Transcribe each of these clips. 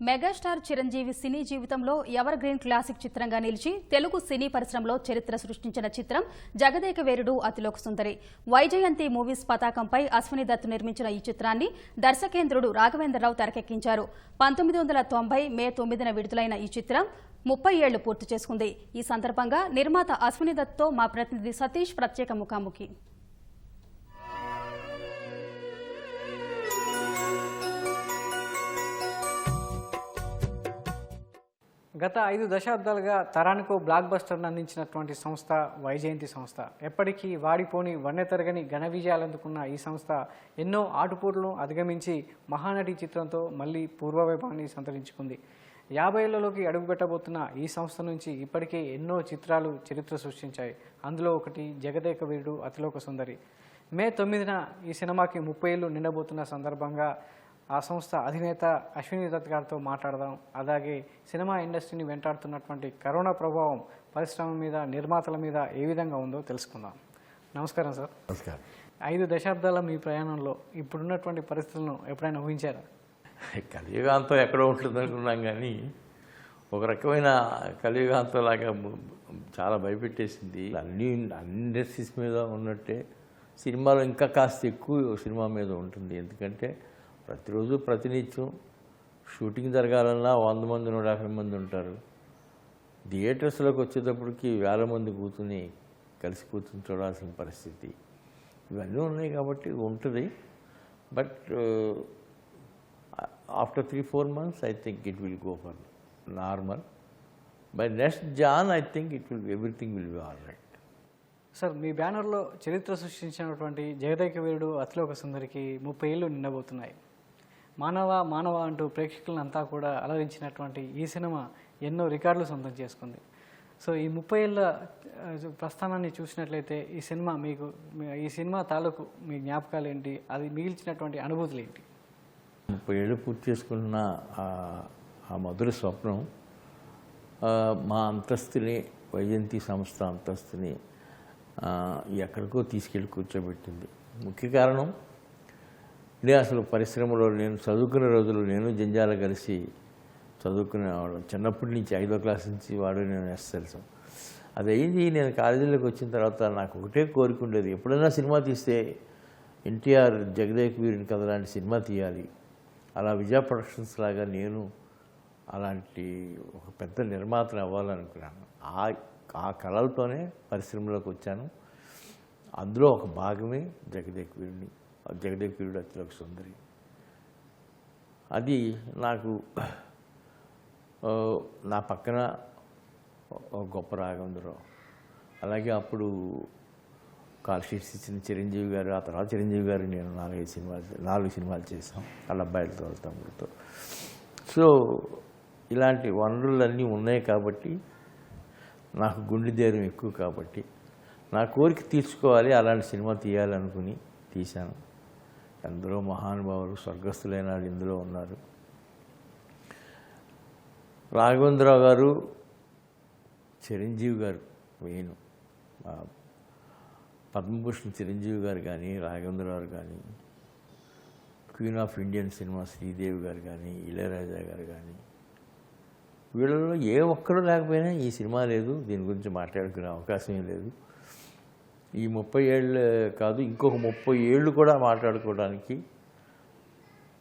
Megastar Chiranjeevi సినీ జీవితంలో ever green classic చిత్రంగా నిలిచి తెలుగు సినీ పరిశ్రమలో చరిత్ర సృష్టించిన చిత్రం జగదేక వీరుడు అతిలోక సుందరి. వైజయంతి మూవీస్ పతాకంపై అశ్విని దత్ నిర్మించిన ఈ చిత్రాన్ని దర్శకేంద్రుడు రాఘవేంద్రరావు తెరకెక్కించారు. 1990 మే 9న విడుదలైన ఈ చిత్రం 30 ఏళ్లు పూర్తి చేసుకుంది. ఈ సందర్భంగా నిర్మాత అశ్విని దత్తో మా ప్రతినిధి సతీష్ ప్రత్యేక ముఖాముఖి. గత 5 దశాబ్దాలుగా తరానికో బ్లాక్ బస్టర్ను అందించినటువంటి సంస్థ వైజయంతి సంస్థ. ఎప్పటికీ వాడిపోని వన్నెతరగని ఘన విజయాలు అందుకున్న ఈ సంస్థ ఎన్నో ఆటుపోట్లను అధిగమించి మహానటి చిత్రంతో మళ్లీ పూర్వవైభవాన్ని సంతరించుకుంది. 50 ఏళ్లలోకి అడుగుపెట్టబోతున్న ఈ సంస్థ నుంచి ఇప్పటికే ఎన్నో చిత్రాలు చరిత్ర సృష్టించాయి. అందులో ఒకటి జగదేక వీరుడు అతిలోక సుందరి. మే 9న ఈ సినిమాకి 30 ఏళ్లు నిండబోతున్న సందర్భంగా ఆ సంస్థ అధినేత అశ్విని దత్ గారితో మాట్లాడదాం. అలాగే సినిమా ఇండస్ట్రీని వెంటాడుతున్నటువంటి కరోనా ప్రభావం పరిశ్రమ మీద, నిర్మాతల మీద ఏ విధంగా ఉందో తెలుసుకుందాం. నమస్కారం సార్. నమస్కారం. 5 దశాబ్దాల మీ ప్రయాణంలో ఇప్పుడున్నటువంటి పరిస్థితులను ఎప్పుడైనా ఊహించారా? కలియుగాంతం ఎక్కడో ఉంటుంది అనుకున్నాం, కానీ ఒక రకమైన కలియుగాంతంలాగా చాలా భయపెట్టేసింది. అన్ని ఇండస్ట్రీస్ మీద ఉన్నట్టే సినిమాలో ఇంకా కాస్త ఎక్కువ సినిమా మీద ఉంటుంది. ఎందుకంటే ప్రతిరోజు ప్రతినిత్యం షూటింగ్ జరగాలన్నా 100 మంది 150 మంది ఉంటారు. థియేటర్స్లోకి వచ్చేటప్పటికి 1000 మంది కలిసి కూర్చుని చూడాల్సిన పరిస్థితి ఇవన్నీ ఉన్నాయి. కాబట్టి ఉంటుంది. But after 3-4 months I think it will go for normal. By next Jan I think everything will be all right. Sir, మీ బ్యానర్లో చరిత్ర సృష్టించినటువంటి జగదేక వీరుడు అతిలోక సుందరికి 30 ఏళ్లు నిండబోతున్నాయి. మానవ మానవ అంటూ ప్రేక్షకులంతా కూడా అలరించినటువంటి ఈ సినిమా ఎన్నో రికార్డులు సొంతం చేసుకుంది. సో ఈ 30 ఏళ్ల ప్రస్థానాన్ని చూసినట్లయితే ఈ సినిమా తాలూకు మీ జ్ఞాపకాలు ఏంటి? అది మిగిల్చినటువంటి అనుభూతులు ఏంటి? 30 ఏళ్ళు పూర్తి చేసుకుంటున్న ఆ మధుర స్వప్నం మా అంతస్తుని, వైజయంతి సంస్థ అంతస్తుని ఎక్కడికో తీసుకెళ్ళి కూర్చోబెట్టింది. ముఖ్య కారణం ఇదే. అసలు పరిశ్రమలో నేను చదువుకునే రోజుల్లో నేను జంజాల కలిసి చదువుకునేవాడు. చిన్నప్పటి నుంచి 5వ క్లాస్ నుంచి వాడు నేను ఎస్ఎల్సి. అది అయింది. నేను కాలేజీలోకి వచ్చిన తర్వాత నాకు ఒకటే కోరిక ఉండేది, ఎప్పుడైనా సినిమా తీస్తే ఎన్టీఆర్ జగదేక వీరుని కథ లాంటి సినిమా తీయాలి. అలా విజయ ప్రొడక్షన్స్ లాగా నేను అలాంటి ఒక పెద్ద నిర్మాతను అవ్వాలనుకున్నాను. ఆ కళలతోనే పరిశ్రమలోకి వచ్చాను. అందులో ఒక భాగమే జగదేక వీరుడు అతిలోక సుందరి. అది నాకు నా పక్కన గొప్ప రాఘవేంద్రరావు, అలాగే అప్పుడు కాల్ షీట్స్ ఇచ్చిన చిరంజీవి గారు, ఆ తర్వాత చిరంజీవి గారు నేను 4 సినిమాలు చేశాం వాళ్ళ అబ్బాయిలతో, తమ్ముడితో. సో ఇలాంటి వనరులన్నీ ఉన్నాయి కాబట్టి, నాకు గుండె ధైర్యం ఎక్కువ కాబట్టి నా కోరిక తీర్చుకోవాలి, అలాంటి సినిమా తీయాలనుకుని తీశాను. ఎందరో మహానుభావులు, స్వర్గస్థులైన వాళ్ళు ఇందులో ఉన్నారు. రాఘవేంద్రరావు గారు, చిరంజీవి గారు మెయిన్. పద్మభూషణ్ చిరంజీవి గారు కానీ, రాఘవేంద్రరావు కానీ, queen of Indian cinema Sridevi గారు కానీ, ఇళయరాజా గారు కానీ, వీళ్ళలో ఏ ఒక్కరు లేకపోయినా ఈ సినిమా లేదు, దీని గురించి మాట్లాడుకునే అవకాశమే లేదు. ఈ 30 ఏళ్ళు కాదు, ఇంకొక 30 ఏళ్ళు కూడా మాట్లాడుకోవడానికి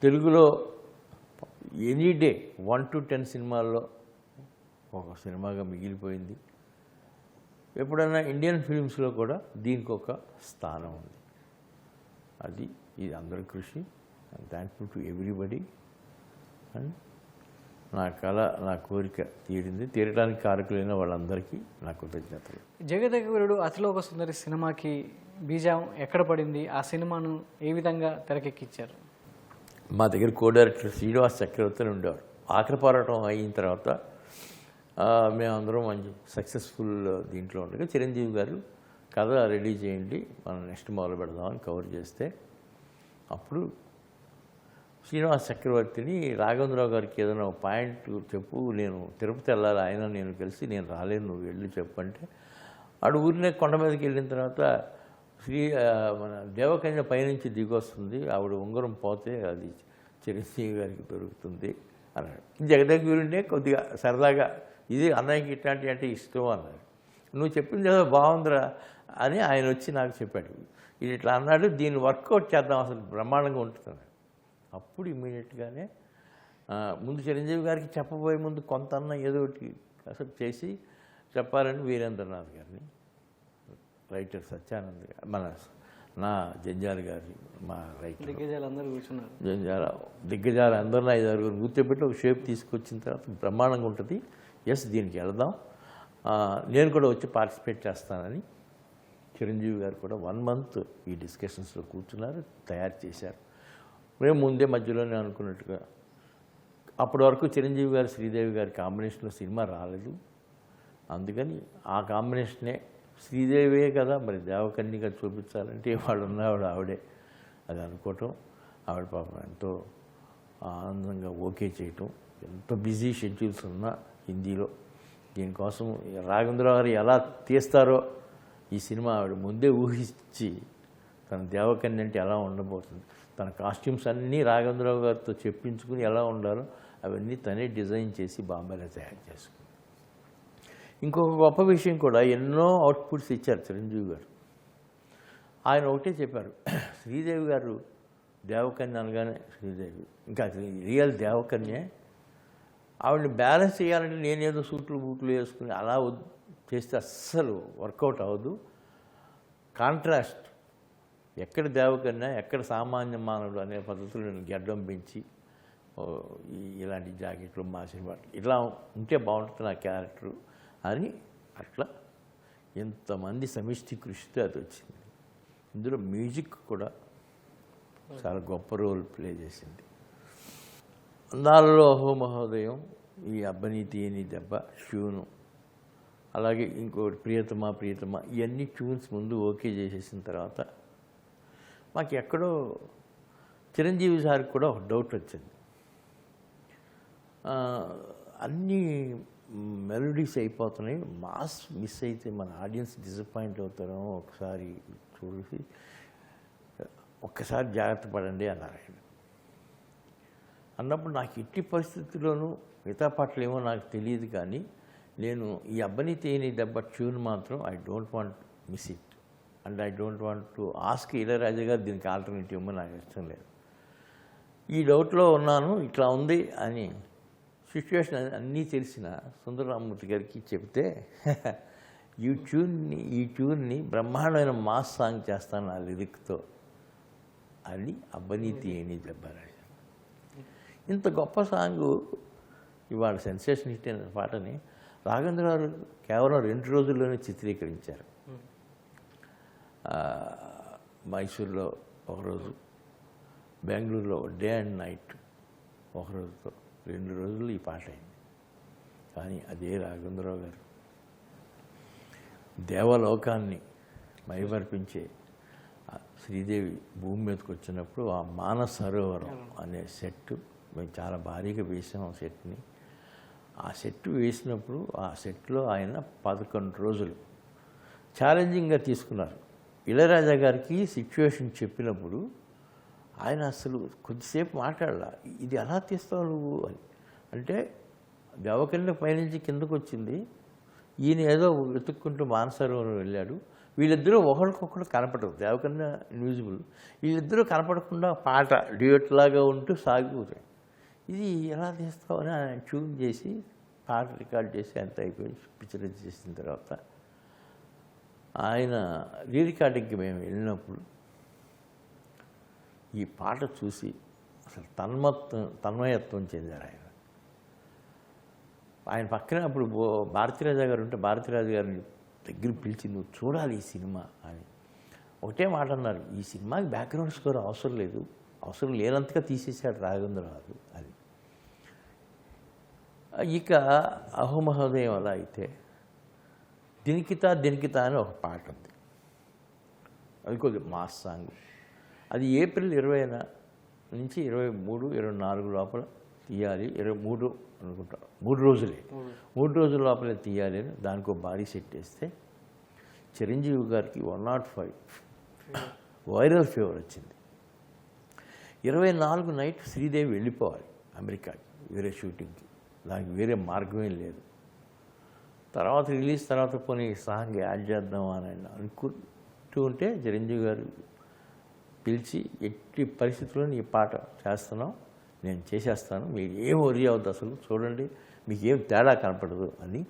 తెలుగులో ఎనీ డే 1 to 10 సినిమాల్లో ఒక సినిమాగా మిగిలిపోయింది. ఎప్పుడైనా ఇండియన్ ఫిల్మ్స్లో కూడా దీనికి ఒక స్థానం ఉంది. ఇది అందరి కృషి. I'm thankful to everybody. And నా కళ, నా కోరిక తీరడానికి కారకులైన వాళ్ళందరికీ నా కృతజ్ఞతలు. జగదేక వీరుడు అతిలోక సుందరి సినిమాకి బీజం ఎక్కడ పడింది? ఆ సినిమాను ఏ విధంగా తెరకెక్కించారు? మా దగ్గర కో డైరెక్టర్ శ్రీనివాస్ చక్రవర్తి ఉండేవారు. ఆఖరి పోరాటం అయిన తర్వాత మేమందరం మంచి సక్సెస్ఫుల్ దీంట్లో ఉండగా చిరంజీవి గారు కథ రెడీ చేయండి, మనం నెక్స్ట్ మొదలు పెడదామని కవర్ చేస్తే, అప్పుడు శ్రీనివాస్ చక్రవర్తిని రాఘవేంద్రరావు గారికి ఏదైనా పాయింట్ చెప్పు, నేను తిరుపతి వెళ్ళాలి, ఆయన నేను కలిసి నేను రాలేను, నువ్వు వెళ్ళి చెప్పంటే, ఆడు ఊరినే కొండ మీదకి వెళ్ళిన తర్వాత మన దేవకన్య పైనుంచి దిగొస్తుంది, ఆవిడ ఉంగరం పోతే అది చిరంజీవి గారికి దొరుకుతుంది. అన్నాడు. జగదేక వీరుంటే కొద్దిగా సరదాగా ఇది అన్నయ్యకి ఇట్లాంటి అంటే ఇష్టం అన్నాడు. నువ్వు చెప్పింది ఏదో బాగుందిరా అని ఆయన వచ్చి నాకు చెప్పాడు. ఇది ఇట్లా అన్నాడు, దీన్ని వర్కౌట్ చేద్దాం అసలు బ్రహ్మాండంగా ఉంటుంది. అప్పుడు ఇమ్మీడియట్గానే ముందు చిరంజీవి గారికి చెప్పబోయే ముందు కొంత ఏదో ఒకటి అసలు చేసి చెప్పాలని వీరేంద్రనాథ్ గారిని, రైటర్ సత్యానంద్ గారు, నా జంజాల గారి మా రైటర్ దిగ్గజాలందరూ కూర్చున్నారు. దిగ్గజాల అందరినీ 5-6 కూర్చోబెట్టి ఒక షేప్ తీసుకొచ్చిన తర్వాత బ్రహ్మాండంగా ఉంటుంది. ఎస్, దీనికి వెళదాం, నేను కూడా వచ్చి పార్టిసిపేట్ చేస్తానని చిరంజీవి గారు కూడా 1 month ఈ డిస్కషన్స్లో కూర్చున్నారు, తయారు చేశారు. మేము ముందే మధ్యలోనే అనుకున్నట్టుగా అప్పటి వరకు చిరంజీవి గారు శ్రీదేవి గారి కాంబినేషన్లో సినిమా రాలేదు. అందుకని ఆ కాంబినేషనే శ్రీదేవియే కదా మరి దేవకన్యగా చూపించాలంటే వాడు ఉన్నవాడు ఆవిడే అది అనుకోవటం, ఆవిడ పాపం ఎంతో ఆనందంగా ఓకే చేయటం. ఎంతో బిజీ షెడ్యూల్స్ ఉన్నా హిందీలో దీనికోసం రాఘవేంద్రరావు గారు ఎలా తీస్తారో ఈ సినిమా ఆవిడ ముందే ఊహించి తన దేవకన్య అంటే ఎలా ఉండబోతుంది, తన కాస్ట్యూమ్స్ అన్నీ రాఘవేంద్రరావు గారితో చెప్పించుకుని ఎలా ఉండాలో అవన్నీ తనే డిజైన్ చేసి బాంబేలో తయారు చేసుకుంది. ఇంకొక గొప్ప విషయం కూడా, ఎన్నో అవుట్పుట్స్ ఇచ్చారు చిరంజీవి గారు. ఆయన ఒకటే చెప్పారు, శ్రీదేవి గారు దేవకన్య అనగానే శ్రీదేవి ఇంకా రియల్ దేవకన్యే, ఆవిడని బ్యాలెన్స్ చేయాలంటే నేనేదో సూట్లు బూట్లు వేసుకుని అలా చేస్తే అస్సలు వర్కౌట్ అవ్వదు. కాంట్రాస్ట్, ఎక్కడ దేవకన్య ఎక్కడ సామాన్య మానవుడు అనే పద్ధతులు నేను గడ్డం పెంచి ఇలాంటి జాకెట్లు మా సినిమా ఇట్లా ఉంటే బాగుంటుంది నా క్యారెక్టరు అని అట్లా ఎంతమంది సమిష్టి కృషితో అది వచ్చింది. ఇందులో మ్యూజిక్ కూడా చాలా గొప్ప రోల్ ప్లే చేసింది. అందాలలో అహో మహోదయం, ఈ అబ్బని తీయని దెబ్బ ట్యూను, అలాగే ఇంకోటి ప్రియతమా ప్రియతమా, ఇవన్నీ ట్యూన్స్ ముందు ఓకే చేసేసిన తర్వాత మాకు ఎక్కడో చిరంజీవి సార్కి కూడా ఒక డౌట్ వచ్చింది. అన్నీ మెలోడీస్ అయిపోతున్నాయి, మాస్ మిస్ అయితే మన ఆడియన్స్ డిసప్పాయింట్ అవుతారో ఒకసారి చూసి ఒక్కసారి జాగ్రత్త పడండి అన్నారు ఆయన. అన్నప్పుడు నాకు ఎట్టి పరిస్థితుల్లోనూ మిగతా పాటలు ఏమో నాకు తెలియదు, కానీ నేను ఈ అబ్బని తేని దెబ్బ ట్యూన్ మాత్రం I don't want miss it and I don't want to ask Ilaiyaraaja గారు దీనికి ఆల్టర్నేటివ్ ఇవ్వమని నాకు ఇష్టం లేదు. ఈ డౌట్లో ఉన్నాను, ఇట్లా ఉంది అని సిచ్యువేషన్ అన్నీ తెలిసిన సుందరరామూర్తి గారికి చెప్తే ఈ ట్యూన్ని బ్రహ్మాండమైన మాస్ సాంగ్ చేస్తాను ఆ లిరిక్తో అని అబ్బని తీయని దెబ్బ రాశాను. ఇంత గొప్ప సాంగు ఇవాళ సెన్సేషన్ హిట్ అయిన పాటని రాఘవేంద్రరావు కేవలం 2 రోజుల్లోనే చిత్రీకరించారు. మైసూర్లో ఒకరోజు, బెంగళూరులో డే అండ్ నైట్ ఒకరోజుతో 2 రోజులు ఈ పాట అయింది. కానీ అదే రాఘవేంద్రరావు గారు దేవలోకాన్ని మైమర్పించే శ్రీదేవి భూమి మీదకి వచ్చినప్పుడు ఆ మానస సరోవరం అనే సెట్ మేము చాలా భారీగా వేసాం. ఆ సెట్ని వేసినప్పుడు ఆ సెట్లో ఆయన 11 రోజులు ఛాలెంజింగ్గా తీసుకున్నారు. ఇళయరాజా గారికి సిచ్యువేషన్ చెప్పినప్పుడు ఆయన అసలు కొద్దిసేపు మాట్లాడాల, ఇది ఎలా తీస్తావు నువ్వు అని. అంటే దేవకన్య పైనుంచి కిందకు వచ్చింది, ఈయన ఏదో వెతుక్కుంటూ మానసరోవరం వెళ్ళాడు, వీళ్ళిద్దరూ ఒకరికొకరు కనపడరు, దేవకన్య ఇన్విజిబుల్, వీళ్ళిద్దరూ కనపడకుండా పాట డ్యూయట్ లాగా ఉంటూ సాగిపోతాయి. ఇది ఎలా తీస్తావు అని ఆయన ట్యూన్ చేసి పాట రికార్డ్ చేసి అంత అయిపోయి పిక్చరైజ్ చేసిన తర్వాత ఆయన రీ రికార్డింగ్కి మేము వెళ్ళినప్పుడు ఈ పాట చూసి అసలు తన్మయత్వం చెందారు ఆయన. ఆయన పక్కనే అప్పుడు భారతీరాజా గారు ఉంటే భారతీరాజా గారిని దగ్గర పిలిచి నువ్వు చూడాలి ఈ సినిమా అని ఒకటే మాట అన్నారు, ఈ సినిమాకి బ్యాక్గ్రౌండ్ స్కోర్ అవసరం లేదు, అవసరం లేనంతగా తీసేసాడు రాఘవేంద్రరావు అది. ఇక అహో మహోదయం అలా అయితే దినికితా అని ఒక పాట ఉంది, అది కొద్దిగా మాస్ సాంగ్. అది ఏప్రిల్ 20 నుంచి 23, 24 లోపల తీయాలి, 23 అనుకుంటా, 3 రోజులే, 3 రోజుల లోపలే తీయాలి అని దానికి ఒక భారీ సెట్ వేస్తే చిరంజీవి గారికి 105 వైరల్ ఫీవర్ వచ్చింది. 24 నైట్ శ్రీదేవి వెళ్ళిపోవాలి అమెరికాకి, వేరే షూటింగ్కి, దానికి వేరే మార్గమే లేదు. తర్వాత రిలీజ్ తర్వాత పోనీ సాంగ్ యాడ్ చేద్దాం అని అనుకుంటూ ఉంటే చిరంజీవి గారు పిలిచి ఎట్టి పరిస్థితుల్లో ఈ పాట చేస్తున్నాం, నేను చేసేస్తాను, మీరు ఏం వరి అవుతుంది అసలు చూడండి, మీకు ఏం తేడా కనపడదు అని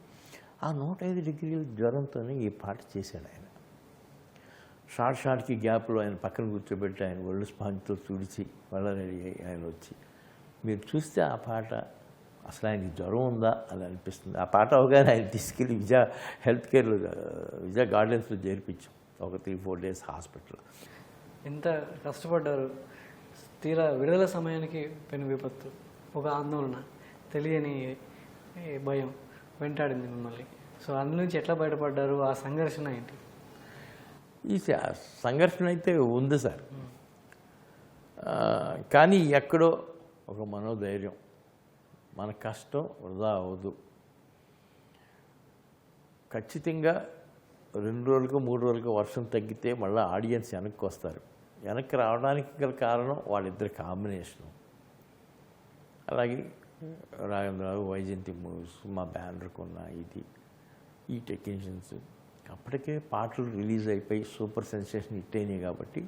ఆ 105 డిగ్రీల జ్వరంతో ఈ పాట చేశాడు ఆయన. షార్ట్కి గ్యాప్లో ఆయన పక్కన కూర్చోబెట్టి ఆయన ఒళ్ళు స్పాంజ్తో తుడిచి మళ్ళీ రెడీ అయ్యి ఆయన వచ్చి మీరు చూస్తే ఆ పాట అసలు ఆయనకి జ్వరం ఉందా అని అనిపిస్తుంది. ఆ పాట అవగానే ఆయన తీసుకెళ్ళి హెల్త్ కేర్లో విజయ గార్డెన్స్లో చేర్పించాం, ఒక 3-4 డేస్ హాస్పిటల్. ఎంత కష్టపడ్డారు. తీరా విడుదల సమయానికి పెను విపత్తు, ఒక ఆందోళన, తెలియని భయం వెంటాడింది మిమ్మల్ని. సో అందులో నుంచి ఎట్లా బయటపడ్డారు? ఆ సంఘర్షణ ఏంటి? ఈ సంఘర్షణ అయితే ఉంది సార్, కానీ ఎక్కడో ఒక మనోధైర్యం, మన కష్టం వృధా అవ్వదు, ఖచ్చితంగా 2 రోజులకు 3 రోజులకు వర్షం తగ్గితే మళ్ళీ ఆడియన్స్ వెనక్కి వస్తారు. వెనక్కి రావడానికి గల కారణం వాళ్ళిద్దరి కాంబినేషను. అలాగే రాఘవేంద్రరావు, వైజయంతి మూవీస్, మా బ్యానర్కు ఉన్న ఈ టెక్నీషియన్స్ అప్పటికే పాటలు రిలీజ్ అయిపోయి సూపర్ సెన్సేషన్ హిట్ అయినాయి కాబట్టి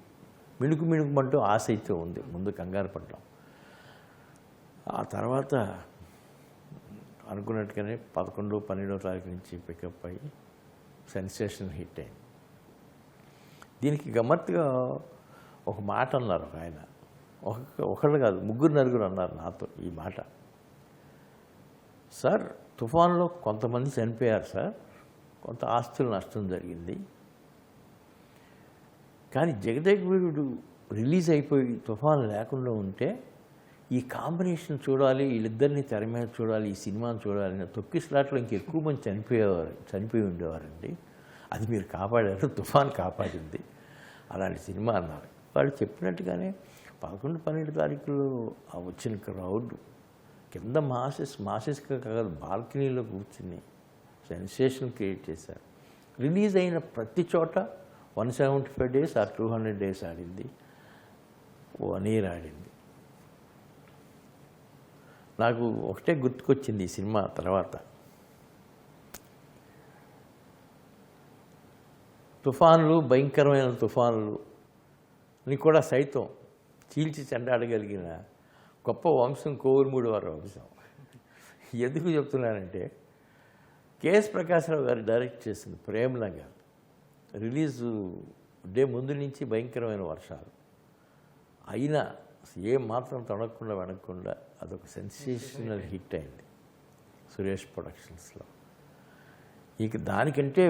మిణుకుమంటూ ఆశ అయితే ఉంది. ముందు కంగారు పడ్డాం. ఆ తర్వాత అనుకున్నట్టుగానే 11-12వ తారీఖు నుంచి పికప్ అయ్యి సెన్సేషన్ హిట్ అయింది. దీనికి గమ్మత్తుగా ఒక మాట అన్నారు ఒక ఆయన, ఒకళ్ళు కాదు 3-4 అన్నారు నాతో ఈ మాట. సార్, తుఫాన్లో కొంతమంది చనిపోయారు సార్, కొంత ఆస్తుల నష్టం జరిగింది, కానీ జగదేక వీరుడు రిలీజ్ అయిపోయి తుఫాను లేకుండా ఉంటే ఈ కాంబినేషన్ చూడాలి, వీళ్ళిద్దరిని తెర మీద చూడాలి, ఈ సినిమాను చూడాలని తొక్కిసలాట్లో ఇంకెక్కువ మంది చనిపోయి ఉండేవారండి. అది మీరు కాపాడారు, తుఫాన్ కాపాడింది, అలాంటి సినిమా అన్నారు. వాళ్ళు చెప్పినట్టుగానే 11-12 తారీఖులో వచ్చిన క్రౌడ్ కింద మాసెస్గా కాదు బాల్కనీలో కూర్చుని సెన్సేషన్ క్రియేట్ చేశారు. రిలీజ్ అయిన ప్రతి చోట 175 days ఆర్ 200 days ఆడింది, 1 year ఆడింది. నాకు ఒకటే గుర్తుకొచ్చింది ఈ సినిమా తర్వాత, తుఫానులు, భయంకరమైన తుఫానులు ని కూడా సైతం చీల్చి చెండాడగలిగిన గొప్ప వంశం కోవూరుమూడి వారి వంశం. ఎందుకు చెప్తున్నానంటే, కెఎస్ ప్రకాశ్రావు గారు డైరెక్ట్ చేసిన ప్రేమనగర్ రిలీజు డే ముందు నుంచి భయంకరమైన వర్షాలు అయినా ఏం మాత్రం తొడగకుండా వెనక్కుండా అదొక సెన్సేషనల్ హిట్ అయింది సురేష్ ప్రొడక్షన్స్లో. ఇక దానికంటే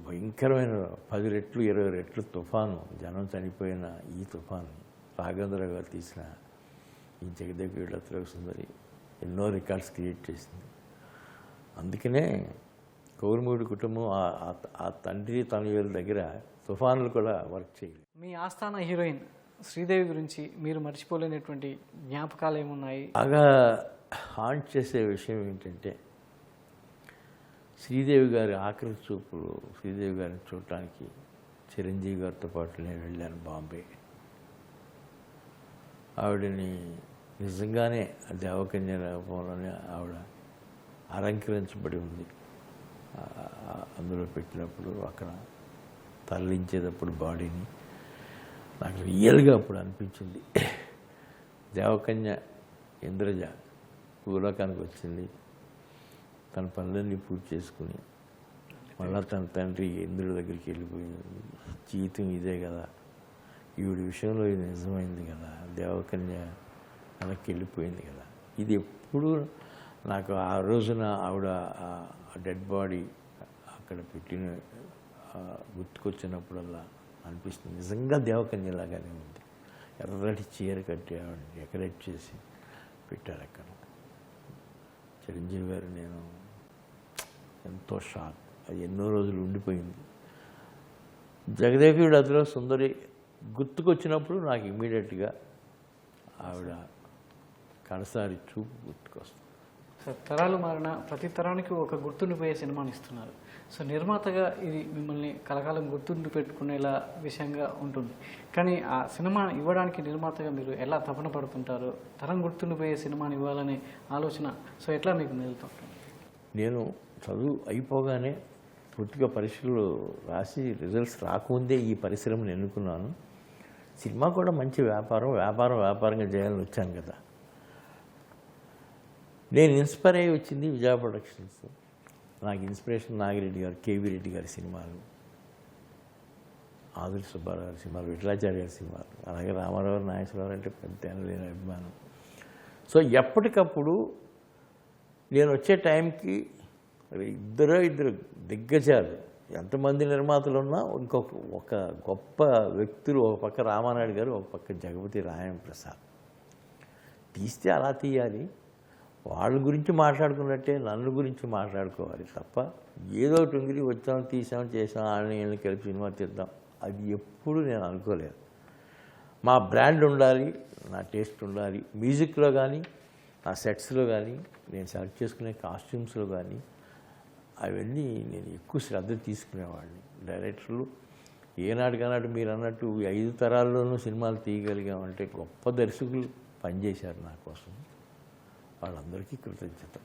భయంకరమైన 10 రెట్లు 20 రెట్లు తుఫాను, జనం చనిపోయిన ఈ తుఫాను రాఘవేంద్రరావు గారు తీసిన ఈ జగదేక వీరుడు అతిలోక సుందరి ఎన్నో రికార్డ్స్ క్రియేట్ చేసింది. అందుకనే కోవూరుమూడి కుటుంబం ఆ తండ్రి తనయుల దగ్గర తుఫానులు కూడా వర్క్ చేయాలి. మీ ఆస్థాన హీరోయిన్ శ్రీదేవి గురించి మీరు మర్చిపోలేనటువంటి జ్ఞాపకాలు ఏమున్నాయి? బాగా హాంట్ చేసే విషయం ఏంటంటే, శ్రీదేవి గారి ఆఖరి చూపులు, శ్రీదేవి గారిని చూడటానికి చిరంజీవి గారితో పాటు నేను వెళ్ళాను బాంబే. ఆవిడని నిజంగానే దేవకన్య రూపంలోనే ఆవిడ అలంకరించబడి ఉంది. అందులో పెట్టినప్పుడు అక్కడ తరలించేటప్పుడు బాడీని నాకు రియల్గా అప్పుడు అనిపించింది, దేవకన్య ఇంద్రజ భూలోకానికి వచ్చింది, తన పనులన్నీ పూర్తి చేసుకుని మళ్ళీ తన తండ్రి ఇంద్రుడి దగ్గరికి వెళ్ళిపోయింది. జీవితం ఇదే కదా, ఈవిడి విషయంలో ఇది నిజమైంది కదా, దేవకన్య వెనక్కి వెళ్ళిపోయింది కదా. ఇది ఎప్పుడు నాకు ఆ రోజున ఆవిడ డెడ్ బాడీ అక్కడ పెట్టిన గుర్తుకొచ్చినప్పుడల్లా అనిపిస్తుంది, నిజంగా దేవకన్యలాగానే ఉంది. ఎర్రటి చీర కట్టి ఆవిడ డెకరేట్ చేసి పెట్టారు అక్కడ. చిరంజీవి గారు నేను ఎంతో షాక్, అది ఎన్నో రోజులు ఉండిపోయింది. జగదేక వీరుడు అతిలోక సుందరి గుర్తుకొచ్చినప్పుడు నాకు ఇమ్మీడియట్గా ఆవిడ కడసారి చూపు గుర్తుకొస్తుంది. సో తరాలు మారిన ప్రతి తరానికి ఒక గుర్తుండిపోయే సినిమాని ఇస్తున్నారు. సో నిర్మాతగా ఇది మిమ్మల్ని కలకాలం గుర్తుండి పెట్టుకునేలా విషయంగా ఉంటుంది. కానీ ఆ సినిమా ఇవ్వడానికి నిర్మాతగా మీరు ఎలా తపన పడుతుంటారు? తరం గుర్తుండిపోయే సినిమాని ఇవ్వాలనే ఆలోచన సో ఎట్లా మీకు మెదులుతుంటుంది? నేను చదువు అయిపోగానే పూర్తిగా పరీక్షలు రాసి రిజల్ట్స్ రాకముందే ఈ పరిశ్రమను ఎన్నుకున్నాను. సినిమా కూడా మంచి వ్యాపారంగా చేయాలని వచ్చాను కదా. నేను ఇన్స్పైర్ అయ్యి వచ్చింది విజయ ప్రొడక్షన్స్. నాకు ఇన్స్పిరేషన్ నాగిరెడ్డి గారు, కేవీ రెడ్డి గారి సినిమాలు, ఆదుల సుబ్బారావు గారి సినిమాలు, విఠలాచార్య గారి సినిమాలు, అలాగే రామారావు నాగేశ్వరరావు అంటే పెద్ద లేని అభిమానం. సో ఎప్పటికప్పుడు నేను వచ్చే టైంకి ఇద్దరు దిగ్గజాలు, ఎంతమంది నిర్మాతలు ఉన్నా ఒక గొప్ప వ్యక్తులు, ఒక పక్క రామానాయుడు గారు, ఒక పక్క జగపతి రాయం ప్రసాద్. తీస్తే అలా తీయాలి, వాళ్ళ గురించి మాట్లాడుకున్నట్టే నన్ను గురించి మాట్లాడుకోవాలి తప్ప ఏదో టొంగిరి వచ్చాం తీసాం చేసాం వాళ్ళని కలిపి సినిమా తీద్దాం అది ఎప్పుడు నేను అనుకోలేదు. మా బ్రాండ్ ఉండాలి, నా టేస్ట్ ఉండాలి. మ్యూజిక్లో కానీ, నా సెట్స్లో కానీ, నేను సెలెక్ట్ చేసుకునే కాస్ట్యూమ్స్లో కానీ అవన్నీ నేను ఎక్కువ శ్రద్ధ తీసుకునేవాడిని. డైరెక్టర్లు ఏనాటికనాడు మీరు అన్నట్టు 5 తరాల్లోనూ సినిమాలు తీయగలిగామంటే గొప్ప దర్శకులు పనిచేశారు నా కోసం. వాళ్ళందరికీ కృతజ్ఞత.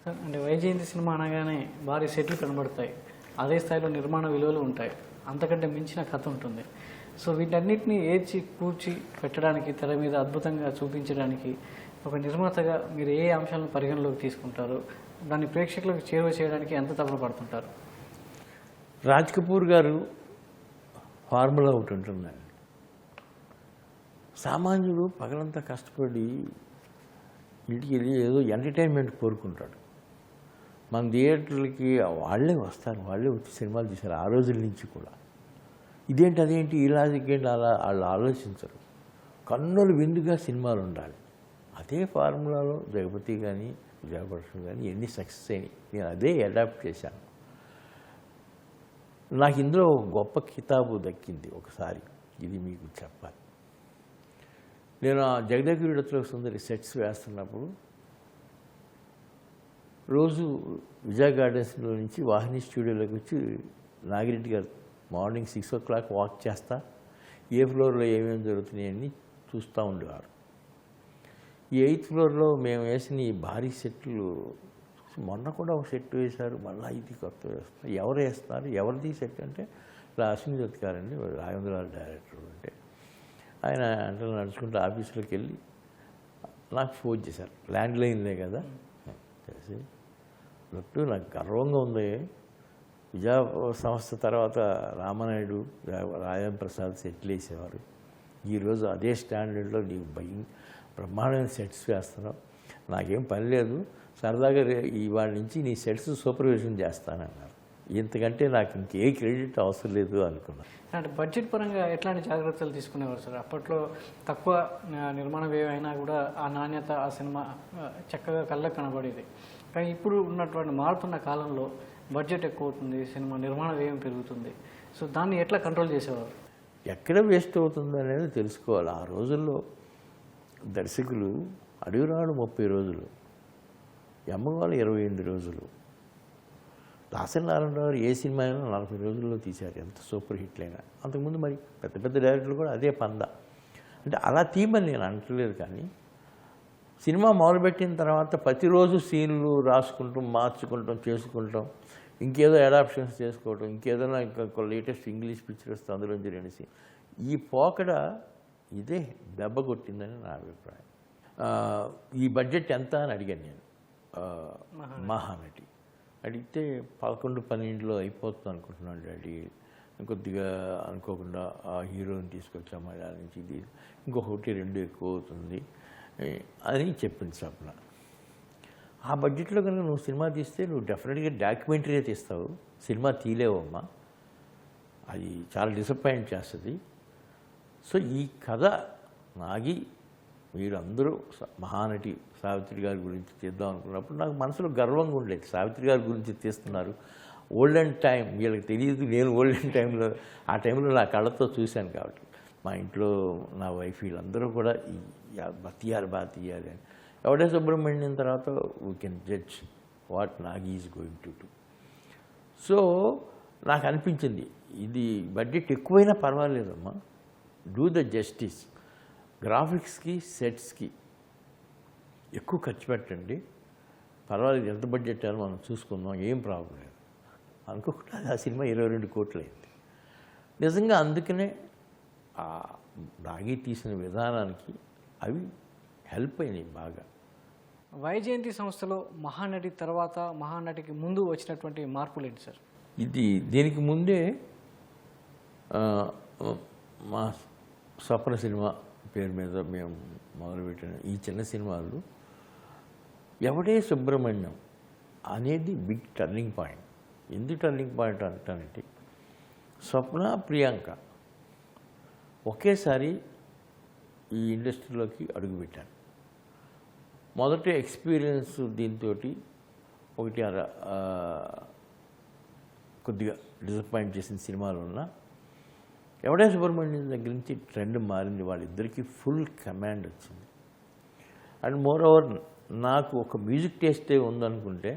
సార్ అంటే వైజయంతి సినిమా అనగానే భారీ సెట్లు కనబడతాయి, అదే స్థాయిలో నిర్మాణ విలువలు ఉంటాయి, అంతకంటే మించిన కథ ఉంటుంది. సో వీటన్నిటిని ఏర్చి కూర్చి పెట్టడానికి, తెర మీద అద్భుతంగా చూపించడానికి ఒక నిర్మాతగా మీరు ఏ అంశాలను పరిగణలోకి తీసుకుంటారు? దాన్ని ప్రేక్షకులకు చేరువ చేయడానికి ఎంత తపన పడుతుంటారు? రాజ్ కపూర్ గారు ఫార్ములా ఒకటి ఉంటుందండి. సామాన్యుడు పగలంతా కష్టపడి ఇంటికి వెళ్ళి ఏదో ఎంటర్టైన్మెంట్ కోరుకుంటాడు. మన థియేటర్లకి వాళ్ళే వస్తారు, వాళ్ళే వచ్చి సినిమాలు తీశారు ఆ రోజుల నుంచి కూడా. అదేంటి ఈ లాజిక్ ఏంటి అలా వాళ్ళు ఆలోచించరు. కన్నులు విందుగా సినిమాలు ఉండాలి. అదే ఫార్ములాలో జగపతి కానీ విజయపడసం కానీ ఎన్ని సక్సెస్ అయినాయి, నేను అదే అడాప్ట్ చేశాను. నాకు ఇందులో ఒక గొప్ప కితాబు దక్కింది ఒకసారి, ఇది మీకు చెప్పాలి. నేను ఆ జగదేగుడిలో సుందరి సెట్స్ వేస్తున్నప్పుడు రోజు విజయ గార్డెన్స్లో నుంచి వాహిని స్టూడియోలోకి వచ్చి నాగిరెడ్డి గారు మార్నింగ్ 6 o'clock వాక్ చేస్తా ఏ ఫ్లోర్లో ఏమేమి జరుగుతున్నాయని చూస్తూ ఉండేవారు. ఈ 8th floorలో మేము వేసిన ఈ భారీ సెట్లు మొన్న కూడా ఒక సెట్ వేశారు, మళ్ళీ ఇది కొత్త వేస్తున్నారు. ఎవరు వేస్తున్నారు, ఎవరిది సెట్ అంటే ఇలా అశ్విని దత్ గారండి, రాఘవేంద్రరావు డైరెక్టర్. అంటే ఆయన అంటే నడుచుకుంటూ ఆఫీసులోకి వెళ్ళి నాకు ఫోన్ చేశారు, ల్యాండ్ లైన్లే కదా చేసి, నాకు గర్వంగా ఉంది. విజయ సంస్థ తర్వాత రామానాయుడు, రాజేంద్ర ప్రసాద్ సెట్లు వేసేవారు. ఈరోజు అదే స్టాండర్డ్లో నీకు బ్రహ్మాండమైన సెట్స్ వేస్తున్నావు, నాకేం పని లేదు, సరదాగా ఇవాళ నుంచి నీ సెట్స్ సూపర్విజన్ చేస్తానన్నారు. ఇంతకంటే నాకు ఇంకే క్రెడిట్ అవసరం లేదు అనుకున్నాను. అంటే బడ్జెట్ పరంగా ఎట్లాంటి జాగ్రత్తలు తీసుకునేవారు సార్? అప్పట్లో తక్కువ నిర్మాణ వ్యయం అయినా కూడా ఆ నాణ్యత, ఆ సినిమా చక్కగా కళ్ళకు కనబడేది. కానీ ఇప్పుడు ఉన్నటువంటి మారుతున్న కాలంలో బడ్జెట్ ఎక్కువ అవుతుంది, సినిమా నిర్మాణ వ్యయం పెరుగుతుంది. సో దాన్ని ఎట్లా కంట్రోల్ చేసేవారు? ఎక్కడ వేస్ట్ అవుతుంది అనేది తెలుసుకోవాలి. ఆ రోజుల్లో దర్శకులు అడుగురాడు 30 రోజులు, ఎమ్మగాలు 28 రోజులు. దాసరి నారాయణరావు ఏ సినిమా అయినా 40 రోజుల్లో తీశారు, ఎంత సూపర్ హిట్లైనా. అంతకుముందు మరి పెద్ద పెద్ద డైరెక్టర్లు కూడా అదే పంద. అంటే అలా తీయమని నేను అంటలేదు, కానీ సినిమా మొదలుపెట్టిన తర్వాత ప్రతిరోజు సీన్లు రాసుకుంటాం, మార్చుకుంటాం, చేసుకుంటాం, ఇంకేదో అడాప్షన్స్ చేసుకోవటం, ఇంకేదైనా ఇంకా లేటెస్ట్ ఇంగ్లీష్ పిక్చర్ వస్తే అందులోంచి 2 సీన్. ఈ పోకడ ఇదే దెబ్బ కొట్టిందని నా అభిప్రాయం. ఈ బడ్జెట్ ఎంత అని అడిగాను నేను మహానటి. అడిగితే 11-12లో అయిపోతుంది అనుకుంటున్నాను డాడీ, కొద్దిగా అనుకోకుండా ఆ హీరోని తీసుకొచ్చాం మళ్ళీ నుంచి, ఇది ఇంకొకటి 2 ఎక్కువ అవుతుంది అని చెప్పింది స్వప్న. ఆ బడ్జెట్లో కనుక నువ్వు సినిమా తీస్తే నువ్వు డెఫినెట్గా డాక్యుమెంటరీ తీస్తావు, సినిమా తీలేవమ్మా, అది చాలా డిసప్పాయింట్ చేస్తుంది. సో ఈ కథ నాగి మీరందరూ మహానటి సావిత్రి గారి గురించి తీద్దాం అనుకున్నప్పుడు నాకు మనసులో గర్వంగా ఉండేది. సావిత్రి గారి గురించి తీస్తున్నారు, ఓల్డెన్ టైం, వీళ్ళకి తెలియదు నేను ఓల్డెన్ టైంలో ఆ టైంలో నా కళ్ళతో చూశాను. కాబట్టి మా ఇంట్లో నా వైఫ్ వీళ్ళందరూ కూడా బాగా తీయాలి అని ఎవడే సుబ్రహ్మణ్యం తర్వాత we can judge what Nagi is going to do. So నాకు అనిపించింది ఇది బడ్జెట్ ఎక్కువైనా పర్వాలేదమ్మా, డూ ద జస్టిస్, గ్రాఫిక్స్కి సెట్స్కి ఎక్కువ ఖర్చు పెట్టండి, పర్వాలేదు ఎంత బడ్జెట్ అని మనం చూసుకుందాం, ఏం ప్రాబ్లం లేదు అనుకోకుండా ఆ సినిమా 22 కోట్లు అయింది. నిజంగా అందుకనే ఆ నాగి తీసిన విధానానికి అవి హెల్ప్ అయినాయి బాగా. వైజయంతి సంస్థలో మహానటి తర్వాత మహానటికి ముందు వచ్చినటువంటి మార్పులు ఏంటి సార్? ఇది దీనికి ముందే మా స్వప్న సినిమా పేరు మీద మేము మొదలుపెట్టిన ఈ చిన్న సినిమాలు ఎవడే సుబ్రహ్మణ్యం అనేది బిగ్ టర్నింగ్ పాయింట్. ఎందుకు టర్నింగ్ పాయింట్ అంటానంటే స్వప్న ప్రియాంక ఒకేసారి ఈ ఇండస్ట్రీలోకి అడుగుపెట్టాను. మొదటి ఎక్స్పీరియన్స్ దీంతో ఒకటి కొద్దిగా డిసప్పాయింట్ చేసిన సినిమాలు ఉన్నా ఎవడే సుబ్రహ్మణ్యం దగ్గర నుంచి ట్రెండ్ మారింది, వాళ్ళిద్దరికీ ఫుల్ కమాండ్ వచ్చింది. అండ్ మోర్ ఓవర్ నాకు ఒక మ్యూజిక్ టేస్టే ఉందనుకుంటే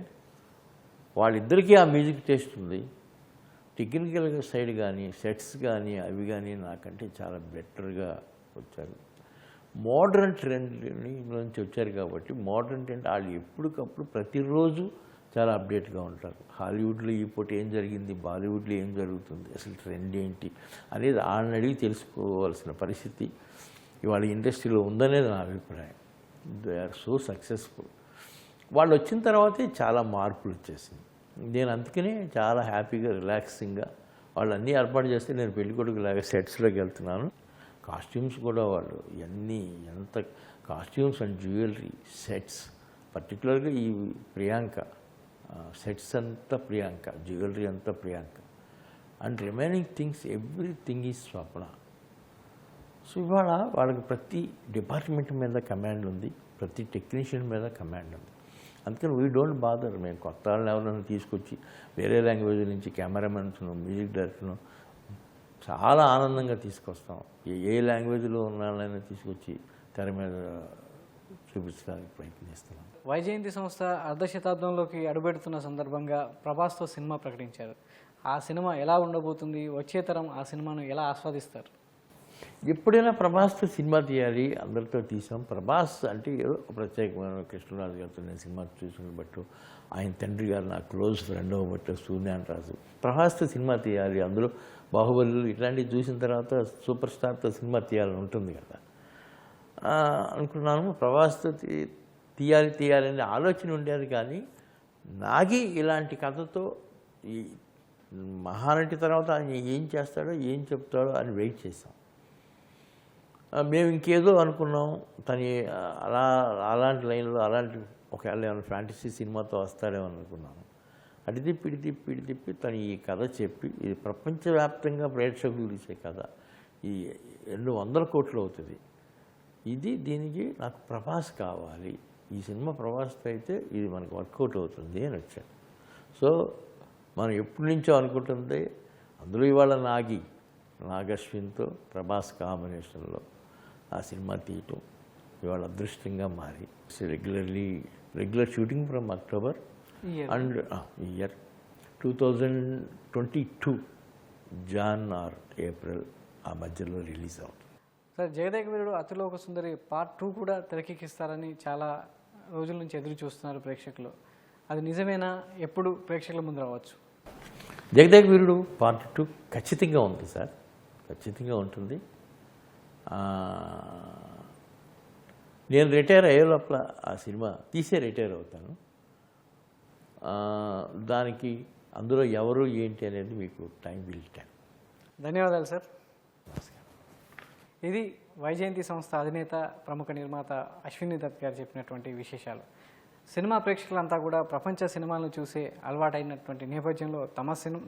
వాళ్ళిద్దరికీ ఆ మ్యూజిక్ టేస్ట్ ఉంది. టెక్నికల్ సైడ్ కానీ సెట్స్ కానీ అవి కానీ నాకంటే చాలా బెటర్గా వచ్చారు. మోడర్న్ ట్రెండ్ నుంచి వచ్చారు కాబట్టి మోడర్న్ ట్రెండ్ వాళ్ళు ఎప్పటికప్పుడు ప్రతిరోజు చాలా అప్డేట్గా ఉంటారు. హాలీవుడ్లో ఈ పూట ఏం జరిగింది, బాలీవుడ్లో ఏం జరుగుతుంది, అసలు ట్రెండ్ ఏంటి అనేది వాళ్ళని అడిగి తెలుసుకోవాల్సిన పరిస్థితి ఇవాళ ఇండస్ట్రీలో ఉందనేది నా అభిప్రాయం. They are so successful. వాళ్ళు వచ్చిన తర్వాతే చాలా మార్పులు వచ్చేసింది. నేను అందుకనే చాలా హ్యాపీగా రిలాక్సింగ్గా వాళ్ళు అన్నీ ఏర్పాటు చేస్తే నేను పెళ్ళికొడుకులాగా సెట్స్లోకి వెళ్తున్నాను. కాస్ట్యూమ్స్ కూడా వాళ్ళు ఎంత కాస్ట్యూమ్స్ అండ్ జ్యువెలరీ సెట్స్, పర్టికులర్గా ఈ ప్రియాంక సెట్స్ అంతా ప్రియాంక, జ్యువెలరీ అంతా Priyanka, and remaining things everything is Swapna. So ఇవాళ వాళ్ళకి ప్రతి డిపార్ట్మెంట్ మీద కమాండ్ ఉంది, ప్రతి టెక్నీషియన్ మీద కమాండ్ ఉంది. అందుకని వీ డోంట్ బాదర్. మేము కొత్త వాళ్ళని ఎవరైనా తీసుకొచ్చి వేరే లాంగ్వేజ్ నుంచి కెమెరామెన్స్ను, మ్యూజిక్ డైరెక్టర్ను చాలా ఆనందంగా తీసుకొస్తాం. ఏ లాంగ్వేజ్లో ఉన్న వాళ్ళైనా తీసుకొచ్చి తెర మీద చూపించడానికి ప్రయత్నిస్తున్నాం. వైజయంతి సంస్థ అర్ధశతాబ్దంలోకి అడుగుపెడుతున్న సందర్భంగా ప్రభాస్తో సినిమా ప్రకటించారు. ఆ సినిమా ఎలా ఉండబోతుంది, వచ్చే తరం ఆ సినిమాను ఎలా ఆస్వాదిస్తారు? ఎప్పుడైనా ప్రభాస్తో సినిమా తీయాలి, అందరితో తీసాం. ప్రభాస్ అంటే ఏదో ప్రత్యేకమైన కృష్ణరాజు గారితో నేను సినిమా చూసిన బట్టు, ఆయన తండ్రి గారు నా క్లోజ్ ఫ్రెండ్ అవ్వబట్టు సూర్యనారాయణరాజు ప్రభాస్తో సినిమా తీయాలి, అందులో బాహుబలి ఇట్లాంటివి చూసిన తర్వాత సూపర్ స్టార్తో సినిమా తీయాలని ఉంటుంది కదా అనుకున్నాను. ప్రభాస్తో తీయాలనే ఆలోచన ఉండేది. కానీ నాగి ఇలాంటి కథతో ఈ మహానటి తర్వాత ఆయన ఏం చేస్తాడో ఏం చెప్తాడో అని వెయిట్ చేసాం. మేము ఇంకేదో అనుకున్నాం, తను అలాంటి లైన్లో అలాంటి ఒకవేళ ఏమైనా ఫ్యాంటసీ సినిమాతో వస్తాడేమో అనుకున్నాను. అటు తిప్పి తను ఈ కథ చెప్పి ఇది ప్రపంచవ్యాప్తంగా ప్రేక్షకులు తీసే కథ, ఈ 200 కోట్లు అవుతుంది. దీనికి నాకు ప్రభాస్ కావాలి, ఈ సినిమా ప్రభాస్తో అయితే ఇది మనకు వర్కౌట్ అవుతుంది అని వచ్చాను. సో మనం ఎప్పటి నుంచో అనుకుంటుంది, అందులో ఇవాళ నాగశ్విన్తో ప్రభాస్ కాంబినేషన్లో ఆ సినిమా తీయటం ఇవాళ అదృష్టంగా మారి regular shooting from October and year 2022 Jan or April ఆ మధ్యలో రిలీజ్ అవుతుంది. సార్, జగదేక వీరుడు అతిలోక సుందరి పార్ట్ 2 కూడా తెరకెక్కిస్తారని చాలా రోజుల నుంచి ఎదురు చూస్తున్నారు ప్రేక్షకులు. అది నిజమేనా? ఎప్పుడు ప్రేక్షకుల ముందు రావచ్చు? జగదేక వీరుడు పార్ట్ 2 ఖచ్చితంగా ఉంది సార్, ఖచ్చితంగా ఉంటుంది. నేను రిటైర్ అయ్యే లోపల ఆ సినిమా తీసే రిటైర్ అవుతాను. దానికి అందులో ఎవరు ఏంటి అనేది మీకు టైం విల్ టెల్. ధన్యవాదాలు సార్. ఇది వైజయంతి సంస్థ అధినేత ప్రముఖ నిర్మాత అశ్విని దత్ గారు చెప్పినటువంటి విశేషాలు. సినిమా ప్రేక్షకులంతా కూడా ప్రపంచ సినిమాలను చూసే అలవాటైనటువంటి నేపథ్యంలో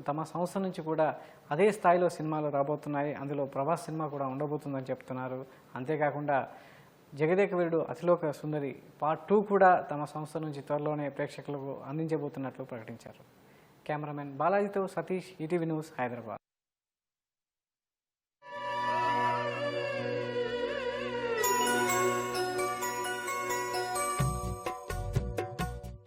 తమ సంస్థ నుంచి కూడా అదే స్థాయిలో సినిమాలు రాబోతున్నాయి. అందులో ప్రభాస్ సినిమా కూడా ఉండబోతుందని చెప్తున్నారు. అంతేకాకుండా జగదేక వీరుడు అతిలోక సుందరి పార్ట్ 2 కూడా తమ సంస్థ నుంచి త్వరలోనే ప్రేక్షకులకు అందించబోతున్నట్లు ప్రకటించారు. కెమెరామెన్ బాలాజీతో సతీష్, ఈటీవీ న్యూస్, హైదరాబాద్.